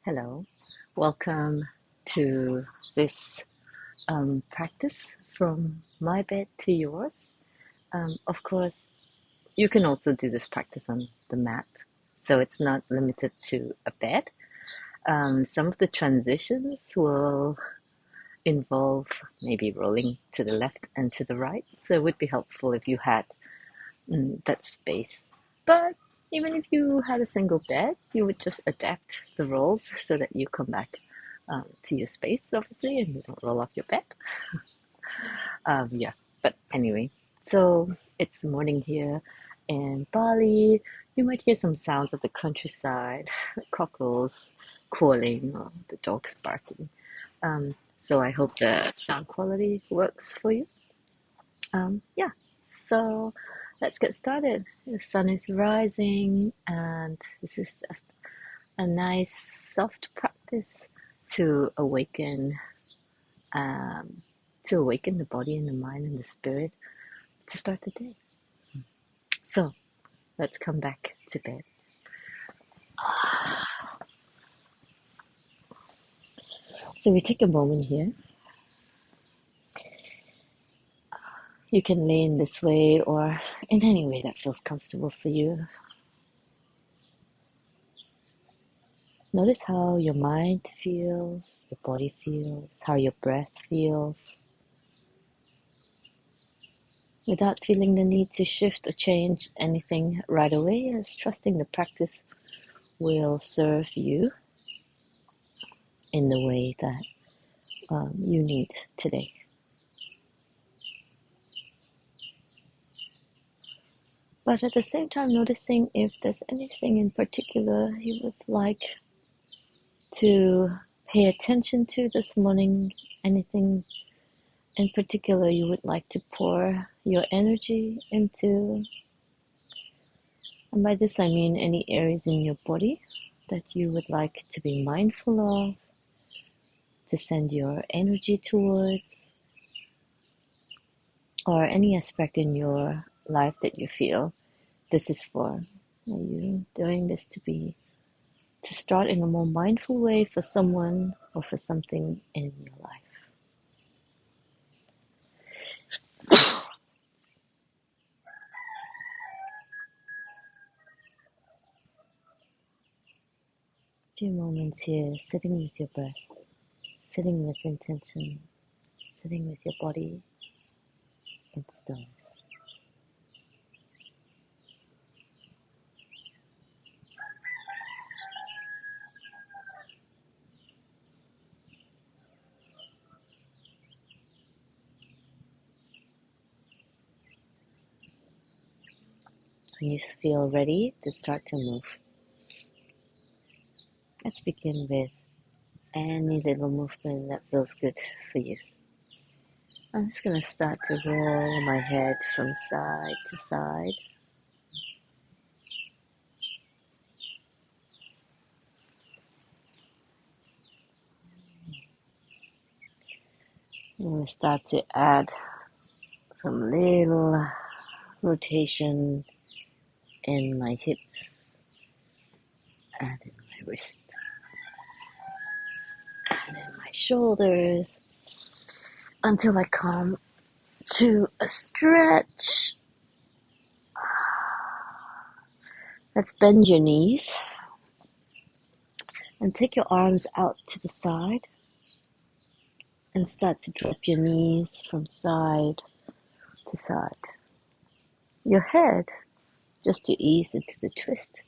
Hello, welcome to this practice from my bed to yours. Of course, you can also do this practice on the mat, so it's not limited to a bed. Some of the transitions will involve maybe rolling to the left and to the right, so it would be helpful if you had that space. But even if you had a single bed, you would just adapt the rolls so that you come back to your space, obviously, and you don't roll off your bed. Yeah, but anyway, so it's morning here in Bali. You might hear some sounds of the countryside, cockles calling, or the dogs barking. So I hope the sound quality works for you. Yeah, so let's get started. The sun is rising, and this is just a nice soft practice to awaken um, the body and the mind and the spirit to start the day. So let's come back to bed. So we take a moment here. You can lay in this way or in any way that feels comfortable for you. Notice how your mind feels, your body feels, how your breath feels, without feeling the need to shift or change anything right away, as trusting the practice will serve you in the way that you need today. But at the same time, noticing if there's anything in particular you would like to pay attention to this morning, anything in particular you would like to pour your energy into. And by this I mean any areas in your body that you would like to be mindful of, to send your energy towards, or any aspect in your life that you feel this is for. Are you doing this to start in a more mindful way for someone or for something in your life? A few moments here, sitting with your breath, sitting with intention, sitting with your body in stillness. When you feel ready to start to move, let's begin with any little movement that feels good for you. I'm just going to start to roll my head from side to side. I'm going to start to add some little rotation in my hips and in my wrist and in my shoulders until I come to a stretch. Let's bend your knees and take your arms out to the side and start to drop your knees from side to side. Your head, just to ease into the twist,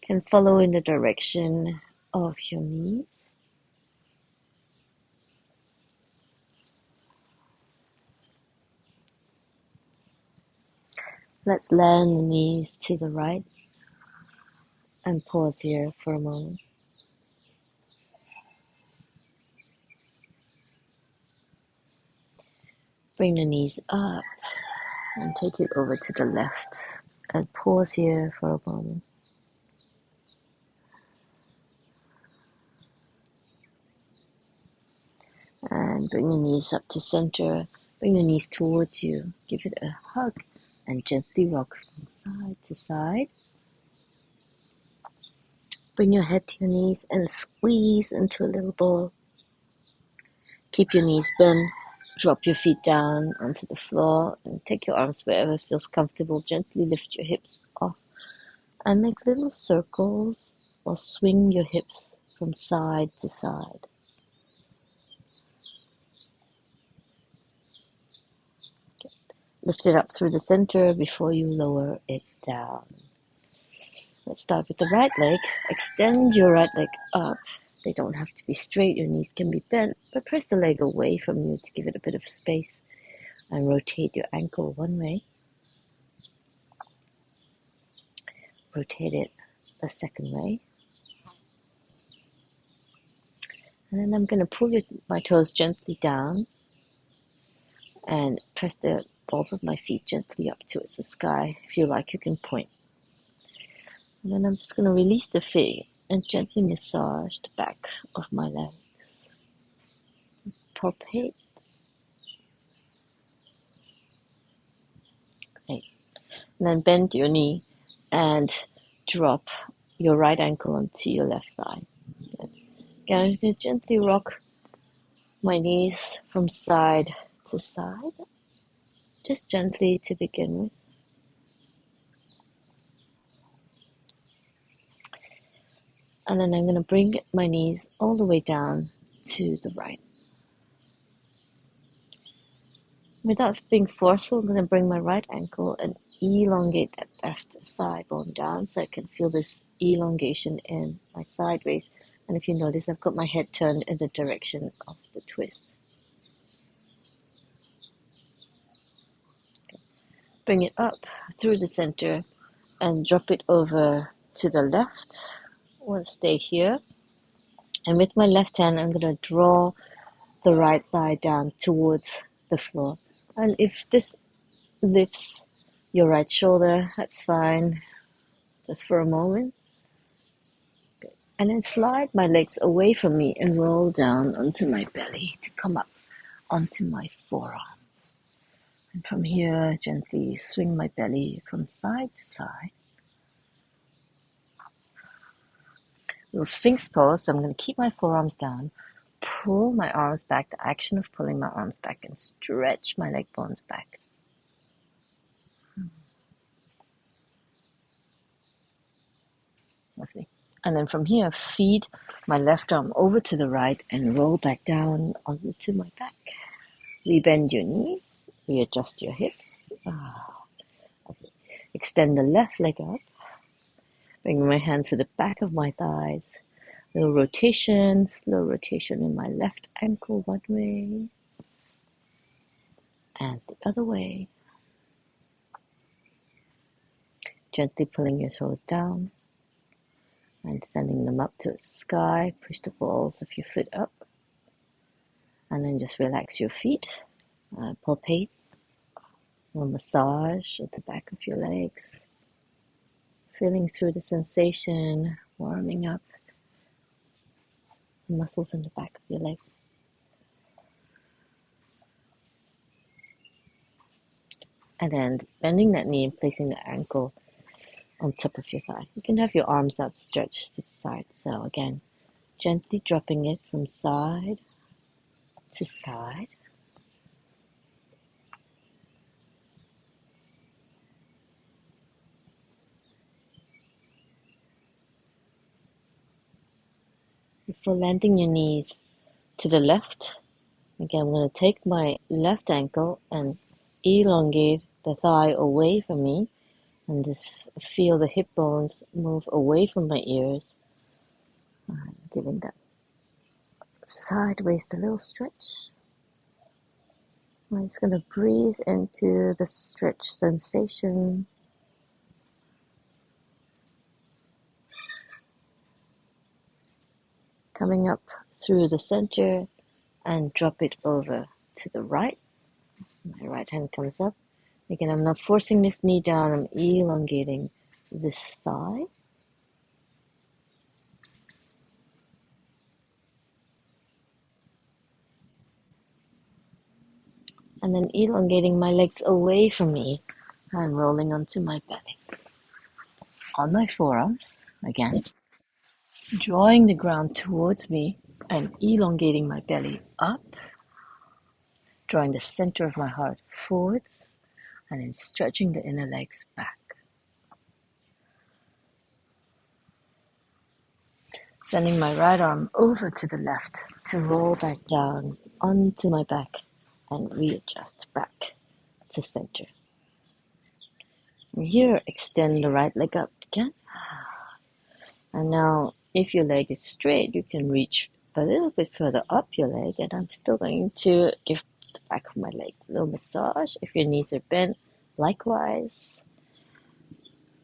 can follow in the direction of your knees. Let's land the knees to the right and pause here for a moment. Bring the knees up and take it over to the left and pause here for a moment. And bring the knees up to center. Bring the knees towards you. Give it a hug and gently rock from side to side. Bring your head to your knees and squeeze into a little ball. Keep your knees bent. Drop your feet down onto the floor and take your arms wherever feels comfortable. Gently lift your hips off and make little circles or swing your hips from side to side. Lift it up through the center before you lower it down. Let's start with the right leg. Extend your right leg up. They don't have to be straight. Your knees can be bent, but press the leg away from you to give it a bit of space. And rotate your ankle one way. Rotate it the second way. And then I'm going to pull my toes gently down and press the balls of my feet gently up towards the sky. If you like, you can point. And then I'm just going to release the feet and gently massage the back of my legs. Palpate. Great. And then bend your knee and drop your right ankle onto your left thigh. Again, I'm going to gently rock my knees from side to side, just gently to begin with. And then I'm going to bring my knees all the way down to the right. Without being forceful, I'm going to bring my right ankle and elongate that left thigh bone down so I can feel this elongation in my sideways. And if you notice, I've got my head turned in the direction of the twist. Bring it up through the center and drop it over to the left. We'll stay here. And with my left hand, I'm going to draw the right thigh down towards the floor. And if this lifts your right shoulder, that's fine, just for a moment. Good. And then slide my legs away from me and roll down onto my belly to come up onto my forearm. And from here, gently swing my belly from side to side. Little Sphinx pose, so I'm going to keep my forearms down, pull my arms back, the action of pulling my arms back, and stretch my leg bones back. Lovely. And then from here, feed my left arm over to the right and roll back down onto my back. Rebend your knees, readjust your hips. Extend the left leg up. Bring my hands to the back of my thighs. Little rotation, slow rotation in my left ankle one way and the other way. Gently pulling your toes down and sending them up to the sky. Push the balls of your foot up. And then just relax your feet. Palpate or massage at the back of your legs. Feeling through the sensation, warming up the muscles in the back of your legs. And then bending that knee and placing the ankle on top of your thigh. You can have your arms outstretched to the side. So again, gently dropping it from side to side. Before landing your knees to the left, again, I'm going to take my left ankle and elongate the thigh away from me and just feel the hip bones move away from my ears. Giving that sideways a little stretch. I'm just going to breathe into the stretch sensation. Coming up through the center and drop it over to the right. My right hand comes up. Again, I'm not forcing this knee down, I'm elongating this thigh. And then elongating my legs away from me and rolling onto my belly. On my forearms, again, drawing the ground towards me and elongating my belly up, drawing the center of my heart forwards, and then stretching the inner legs back. Sending my right arm over to the left to roll back down onto my back and readjust back to center. From here, extend the right leg up again. And now, if your leg is straight, you can reach a little bit further up your leg, and I'm still going to give the back of my legs a little massage. If your knees are bent, likewise.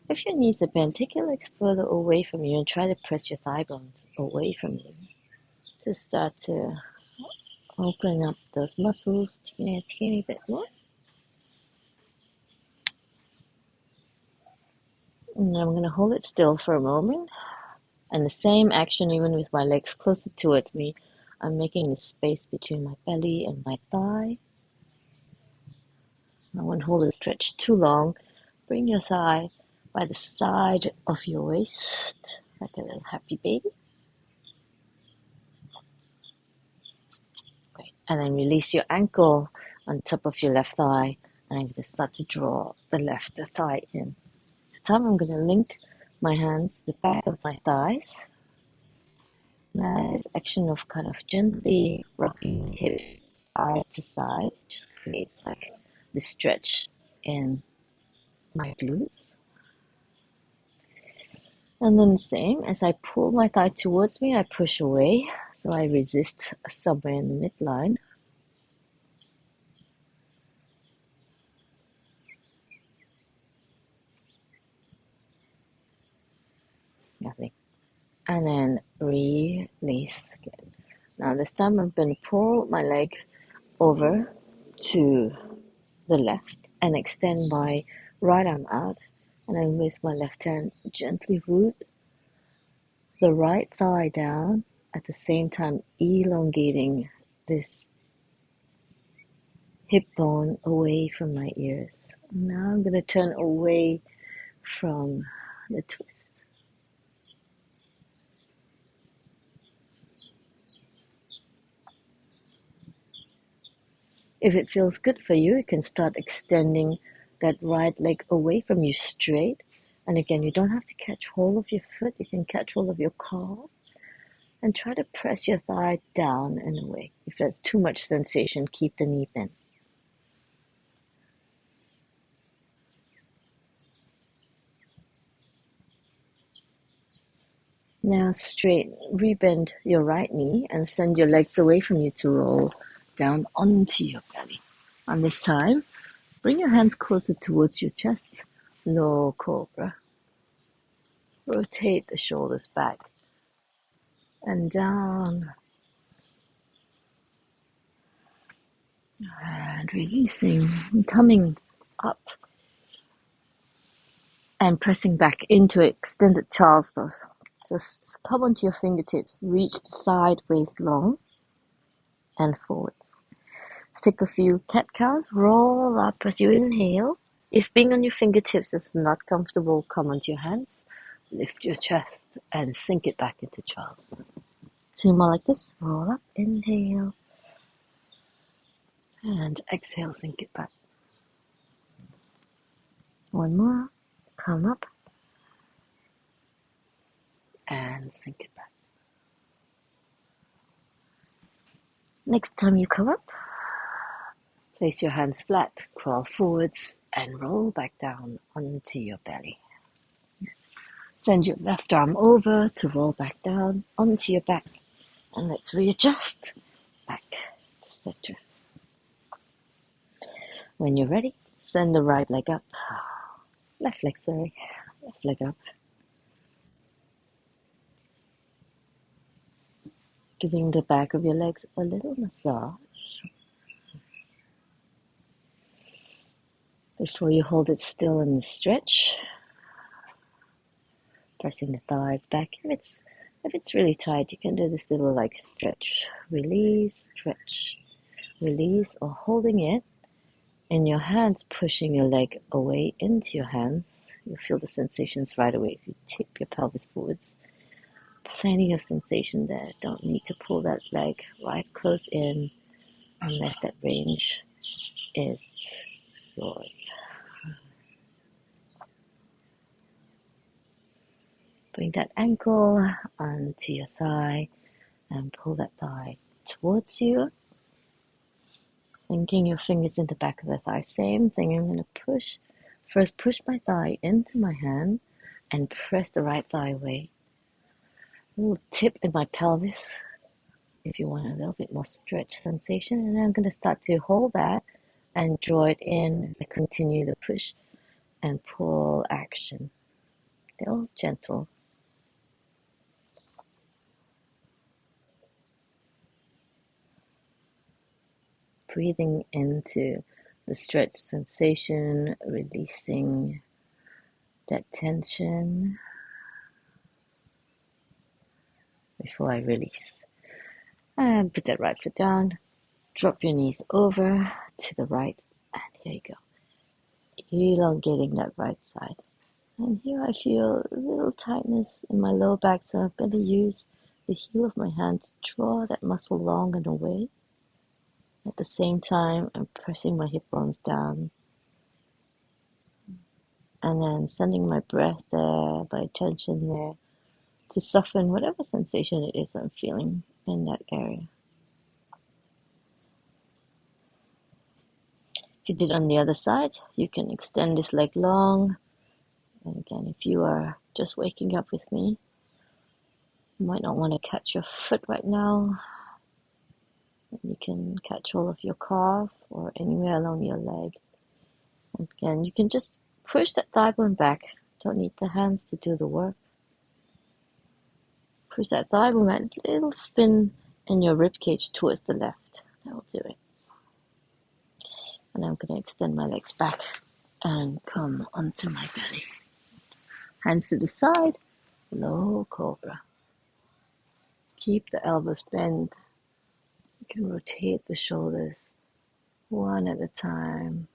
If your knees are bent, take your legs further away from you and try to press your thigh bones away from you to start to open up those muscles a teeny bit more. And I'm going to hold it still for a moment. And the same action, even with my legs closer towards me, I'm making the space between my belly and my thigh. I won't hold it stretched too long. Bring your thigh by the side of your waist, like a little happy baby. Great. And then release your ankle on top of your left thigh, and I'm going to start to draw the left thigh in. This time I'm going to link my hands to the back of my thighs. Now this action of kind of gently rocking hips side to side just creates like the stretch in my glutes. And then the same, as I pull my thigh towards me, I push away, so I resist somewhere in the midline. Nothing. And then release again. Now this time I'm going to pull my leg over to the left and extend my right arm out, and then with my left hand gently root the right thigh down, at the same time elongating this hip bone away from my ears. Now I'm going to turn away from the twist. If it feels good for you, you can start extending that right leg away from you straight. And again, you don't have to catch hold of your foot. You can catch hold of your calf and try to press your thigh down and away. If there's too much sensation, keep the knee bent. Now straight, rebend your right knee and send your legs away from you to roll down onto your belly. And this time, bring your hands closer towards your chest. Low cobra. Rotate the shoulders back and down. And releasing, coming up and pressing back into extended child's pose. Just come onto your fingertips, reach the side waist long and forwards. Take a few cat cows, roll up as you inhale. If being on your fingertips is not comfortable, come onto your hands, lift your chest and sink it back into child's. Two more like this, roll up, inhale, and exhale, sink it back. One more, come up, and sink it back. Next time you come up, place your hands flat, crawl forwards, and roll back down onto your belly. Send your left arm over to roll back down onto your back. And let's readjust back to center. When you're ready, send the right leg up. Left leg up. Giving the back of your legs a little massage. Before you hold it still in the stretch, pressing the thighs back. If it's really tight, you can do this little like stretch, release, stretch, release, or holding it in your hands, pushing your leg away into your hands. You'll feel the sensations right away if you tip your pelvis forwards. plenty of sensation there. Don't need to pull that leg right close in unless that range is yours. Bring that ankle onto your thigh and pull that thigh towards you. Sinking your fingers in the back of the thigh. Same thing, I'm going to push my thigh into my hand and press the right thigh away. A little tip in my pelvis if you want a little bit more stretch sensation. And I'm going to start to hold that and draw it in as I continue the push and pull action. Still gentle. Breathing into the stretch sensation, releasing that tension before I release. And put that right foot down, drop your knees over to the right, and here you go. Elongating that right side. And here I feel a little tightness in my lower back, so I'm going to use the heel of my hand to draw that muscle long and away. At the same time, I'm pressing my hip bones down. And then sending my breath there, my attention there, to soften whatever sensation it is I'm feeling in that area. If you did on the other side, you can extend this leg long. And again, if you are just waking up with me, you might not want to catch your foot right now. You can catch all of your calf or anywhere along your leg. And again, you can just push that thigh bone back. Don't need the hands to do the work. Push that thigh bone back, a little spin in your rib cage towards the left. That will do it. And I'm going to extend my legs back and come onto my belly. Hands to the side, low cobra. Keep the elbows bent. You can rotate the shoulders one at a time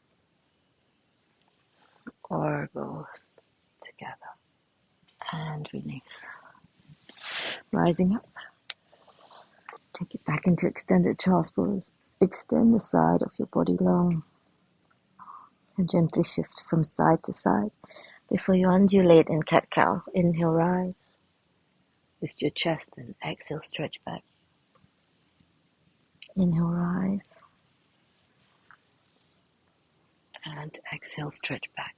or both together. And release. Rising up. Take it back into extended child's pose. Extend the side of your body long and gently shift from side to side before you undulate in cat-cow. Inhale, rise. Lift your chest and exhale, stretch back. Inhale, rise. And exhale, stretch back.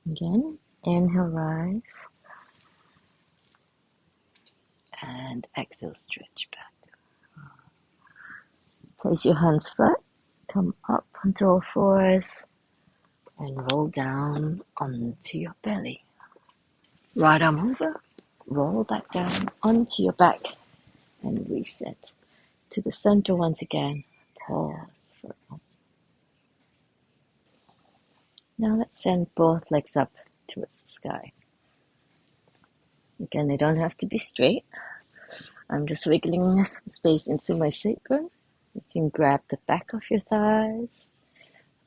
Again, inhale, rise. And exhale, stretch back. Place your hands flat. Come up onto all fours and roll down onto your belly. Right arm over, roll back down onto your back and reset to the center once again. Pause for a moment. Now let's send both legs up towards the sky. Again, they don't have to be straight. I'm just wiggling some space into my sacrum. You can grab the back of your thighs,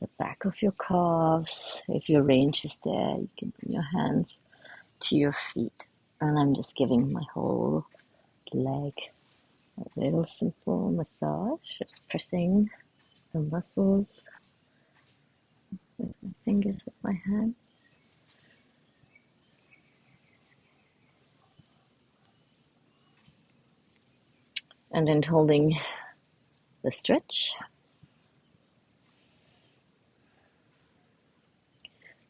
the back of your calves. If your range is there, you can bring your hands to your feet. And I'm just giving my whole leg a little simple massage, just pressing the muscles with my fingers, with my hands. And then holding the stretch.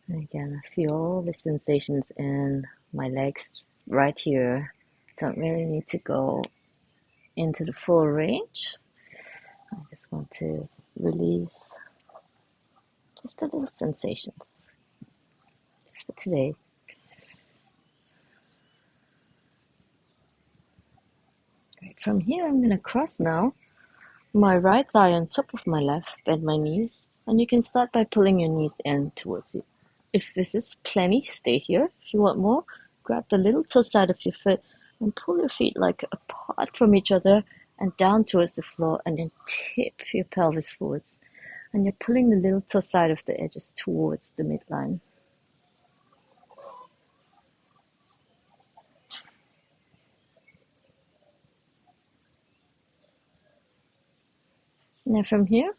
And again, I feel all the sensations in my legs right here. Don't really need to go into the full range. I just want to release just a little sensations just for today. Right, from here I'm going to cross now my right thigh on top of my left, bend my knees, and you can start by pulling your knees in towards you. If this is plenty, stay here. If you want more, grab the little toe side of your foot and pull your feet like apart from each other and down towards the floor, and then tip your pelvis forwards. And you're pulling the little toe side of the edges towards the midline. Now from here,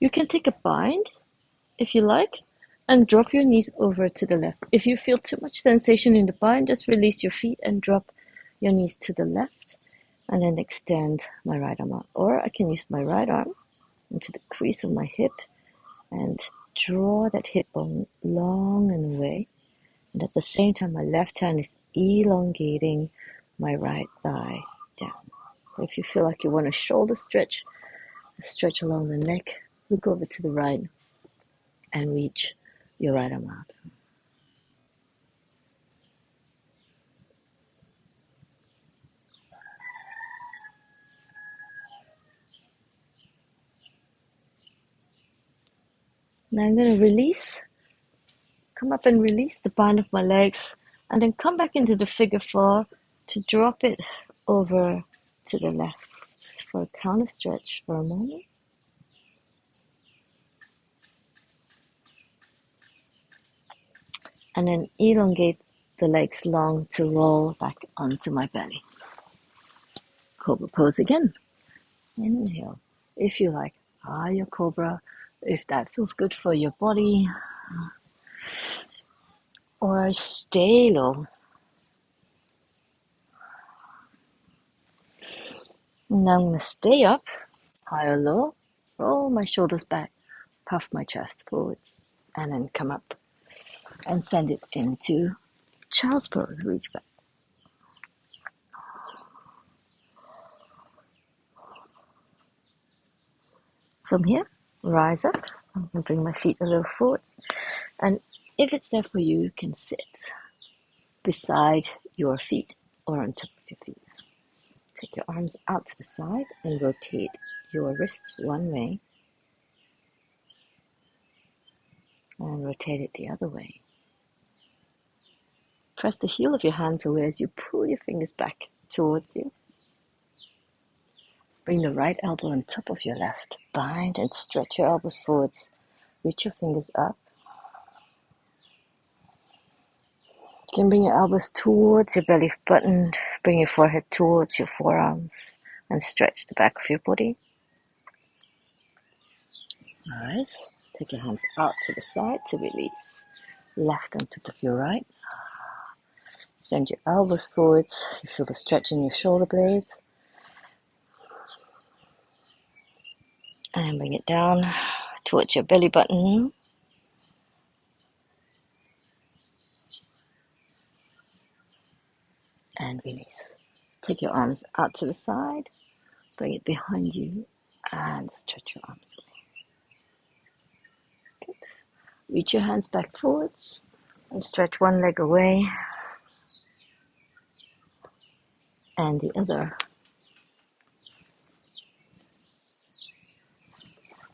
you can take a bind if you like and drop your knees over to the left. If you feel too much sensation in the bind, just release your feet and drop your knees to the left and then extend my right arm out. Or I can use my right arm into the crease of my hip and draw that hip bone long and away. And at the same time, my left hand is elongating my right thigh down. If you feel like you want a shoulder stretch along the neck, look over to the right and reach your right arm out. Now I'm going to come up and release the bind of my legs, and then come back into the figure four to drop it over to the left for a counter stretch for a moment. And then elongate the legs long to roll back onto my belly. Cobra pose again. Inhale, if you like, higher cobra, if that feels good for your body, or stay low. Now I'm going to stay up, high or low, roll my shoulders back, puff my chest forwards, and then come up and send it into child's pose, reach back. From here, rise up, I'm going to bring my feet a little forwards, and if it's there for you, you can sit beside your feet or on top of your feet. Take your arms out to the side and rotate your wrists one way and rotate it the other way. Press the heel of your hands away as you pull your fingers back towards you. Bring the right elbow on top of your left. Bind and stretch your elbows forwards. Reach your fingers up. You can bring your elbows towards your belly button. Bring your forehead towards your forearms and stretch the back of your body. Nice. Take your hands out to the side to release. Left on top of your right. Send your elbows forwards. You feel the stretch in your shoulder blades. And bring it down towards your belly button. And release. Take your arms out to the side. Bring it behind you and stretch your arms away. Good. Reach your hands back forwards and stretch one leg away and the other.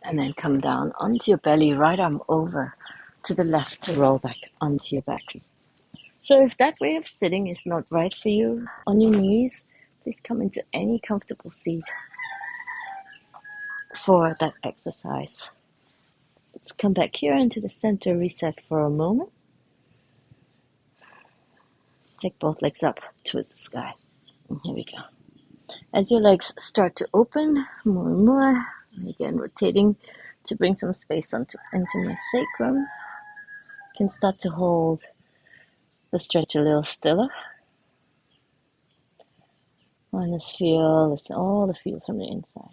And then come down onto your belly, right arm over to the left to roll back onto your back. So if that way of sitting is not right for you, on your knees, please come into any comfortable seat for that exercise. Let's come back here into the center, reset for a moment. Take both legs up towards the sky. And here we go. As your legs start to open more and more, again rotating to bring some space into my sacrum, you can start to hold the stretch a little stiller. And just feel all the feels from the inside.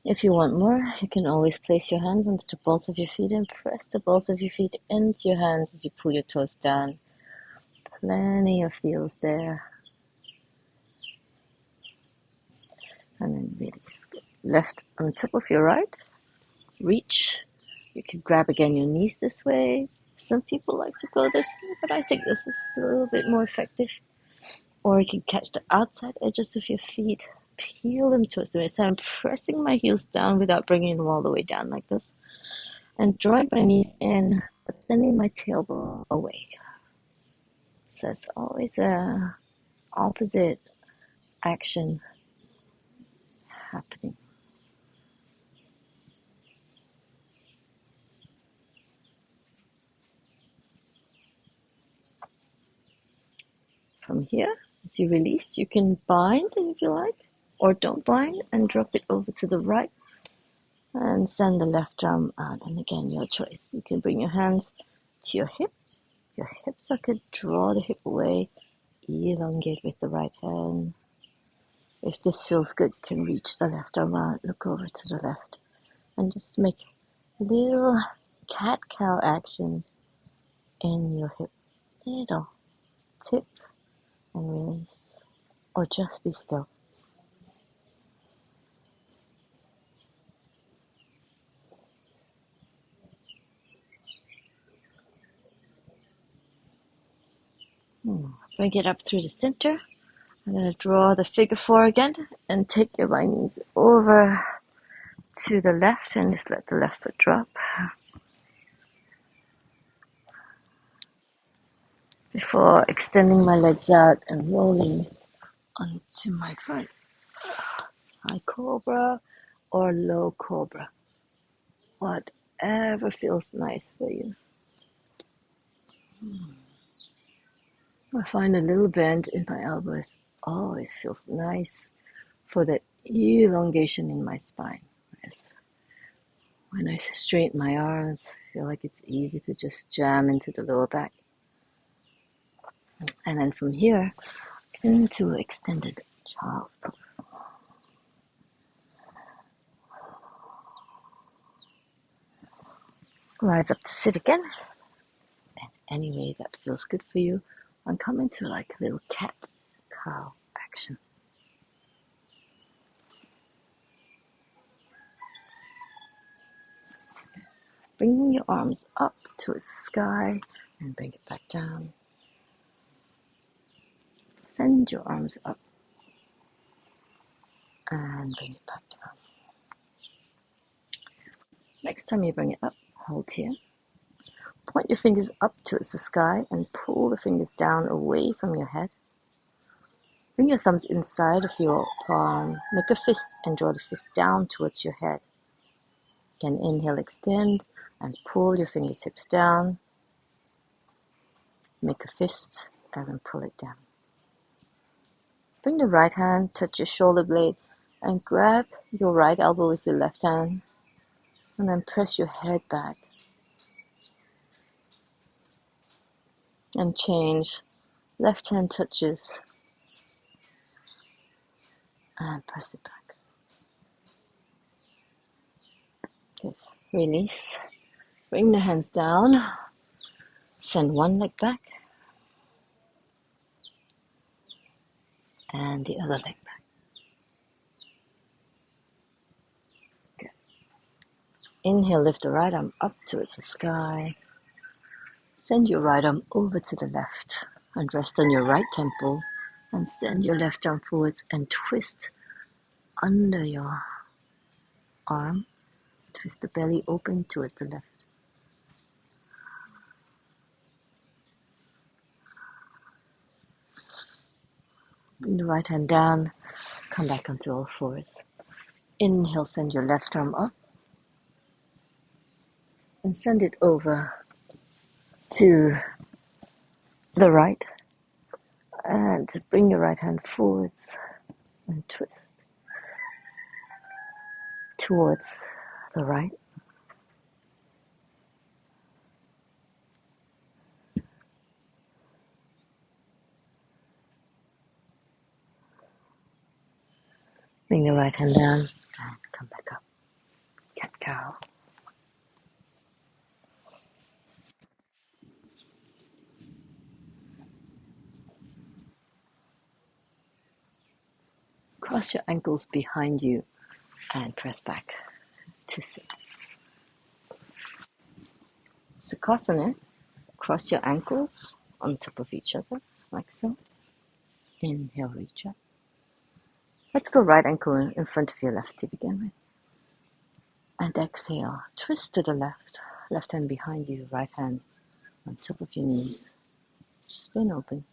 If you want more, you can always place your hands onto the balls of your feet and press the balls of your feet into your hands as you pull your toes down. Plenty of feels there. And then release. Left on top of your right. Reach. You can grab again your knees this way. Some people like to go this way, but I think this is a little bit more effective. Or you can catch the outside edges of your feet, peel them towards the waist. So I'm pressing my heels down without bringing them all the way down like this. And drawing my knees in, but sending my tailbone away. So it's always a opposite action happening. From here, As you release, you can bind if you like, or don't bind and drop it over to the right and send the left arm out. And again, your choice. You can bring your hands to your hip socket, draw the hip away, elongate with the right hand. If this feels good, you can reach the left arm out, look over to the left, and just make little cat-cow actions in your hip. Little tip and release, or just be still. Bring it up through the center. I'm going to draw the figure 4 again and take your right knees over to the left and just let the left foot drop. Before extending my legs out and rolling onto my front. High cobra or low cobra. Whatever feels nice for you. I find a little bend in my elbows always feels nice for the elongation in my spine. Whereas when I straighten my arms, I feel like it's easy to just jam into the lower back. And then from here, into extended child's pose. Rise up to sit again. And any way that feels good for you. And come into like a little cat-cow action. Bring your arms up towards the sky and bring it back down. Send your arms up and bring it back down. Next time you bring it up, hold here. Point your fingers up towards the sky and pull the fingers down away from your head. Bring your thumbs inside of your palm. Make a fist and draw the fist down towards your head. Again, inhale, extend, and pull your fingertips down. Make a fist and then pull it down. Bring the right hand, touch your shoulder blade, and grab your right elbow with your left hand. And then press your head back. And change. Left hand touches. And press it back. Good. Release. Bring the hands down. Send one leg back. And the other leg back. Good. Inhale, lift the right arm up towards the sky. Send your right arm over to the left and rest on your right temple. And send your left arm forwards and twist under your arm. Twist the belly open towards the left. Bring the right hand down. Come back onto all fours. Inhale, send your left arm up. And send it over to the right. And bring your right hand forwards and twist towards the right. Bring the right hand down and come back up. Cat-cow. Cross your ankles behind you and press back to sit. Sukhasana. Cross your ankles on top of each other, like so. Inhale, reach up. Let's go right ankle in front of your left to begin with. And exhale, twist to the left. Left hand behind you, right hand on top of your knees. Spin open.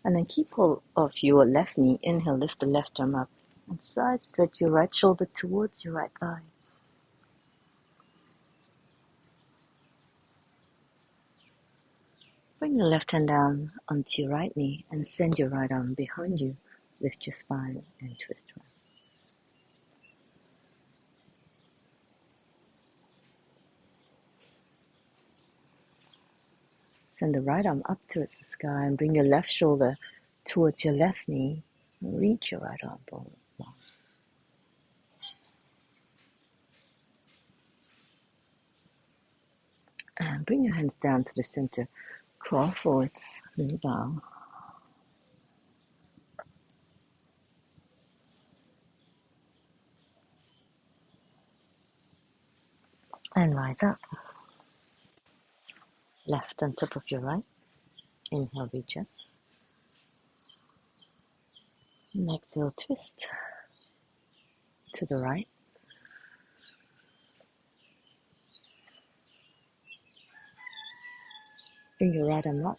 And then keep hold of your left knee. Inhale, lift the left arm up. And side stretch your right shoulder towards your right thigh. Bring your left hand down onto your right knee and send your right arm behind you. Lift your spine and twist around. Send the right arm up towards the sky and bring your left shoulder towards your left knee. And reach your right arm long. And bring your hands down to the center. Crawl forwards, little bow. And rise up. Left on top of your right. Inhale, reach up. And exhale, twist to the right. Bring your right arm up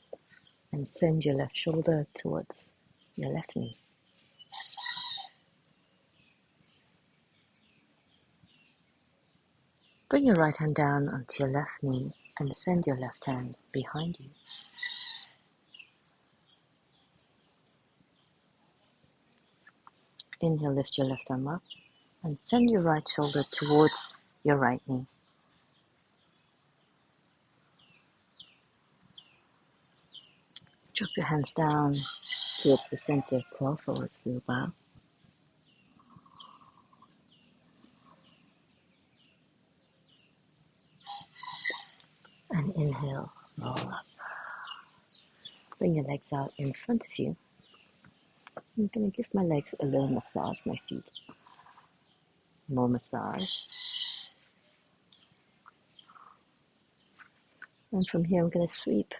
and send your left shoulder towards your left knee. Bring your right hand down onto your left knee and send your left hand behind you. Inhale, lift your left arm up and send your right shoulder towards your right knee. Drop your hands down towards the center, crawl forwards, little bow. And inhale, roll up. Bring your legs out in front of you. I'm going to give my legs a little massage, my feet. More massage. And from here, I'm going to sweep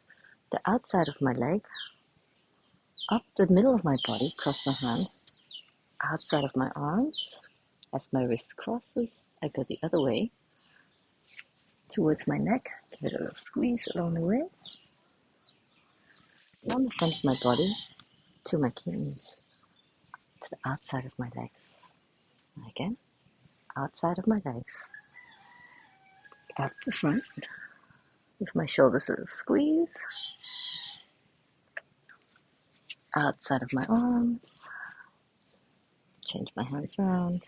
the outside of my leg up the middle of my body, cross my hands, outside of my arms. As my wrist crosses, I go the other way towards my neck. Give it a little squeeze along the way. Down the front of my body to my kidneys, to the outside of my legs. Again, outside of my legs, up the front. Give my shoulders a little squeeze. Outside of my arms. Change my hands around.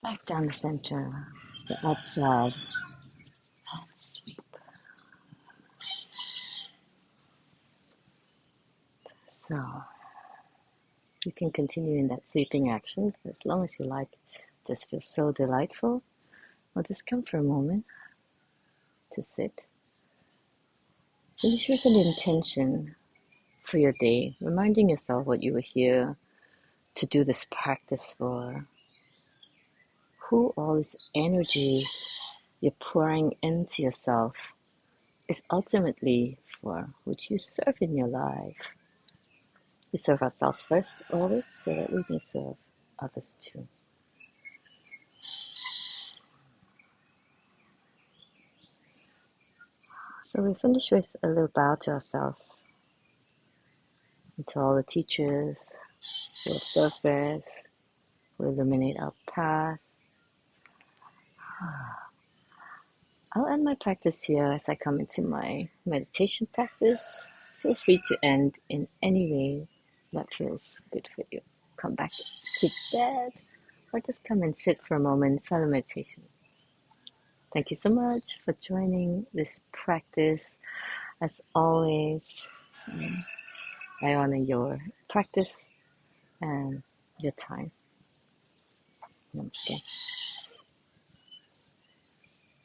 Back down the center, the outside, and sweep. So, you can continue in that sweeping action for as long as you like. It just feels so delightful. I'll just come for a moment to sit. Finish with an intention for your day, reminding yourself what you were here to do this practice for. Who all this energy you're pouring into yourself is ultimately for, which you serve in your life. We serve ourselves first always so that we can serve others too. So we finish with a little bow to ourselves and to all the teachers who have served us, who illuminate our path. I'll end my practice here as I come into my meditation practice. Feel free to end in any way that feels good for you. Come back to bed or just come and sit for a moment in silent meditation. Thank you so much for joining this practice. As always, I honor your practice and your time. Namaste.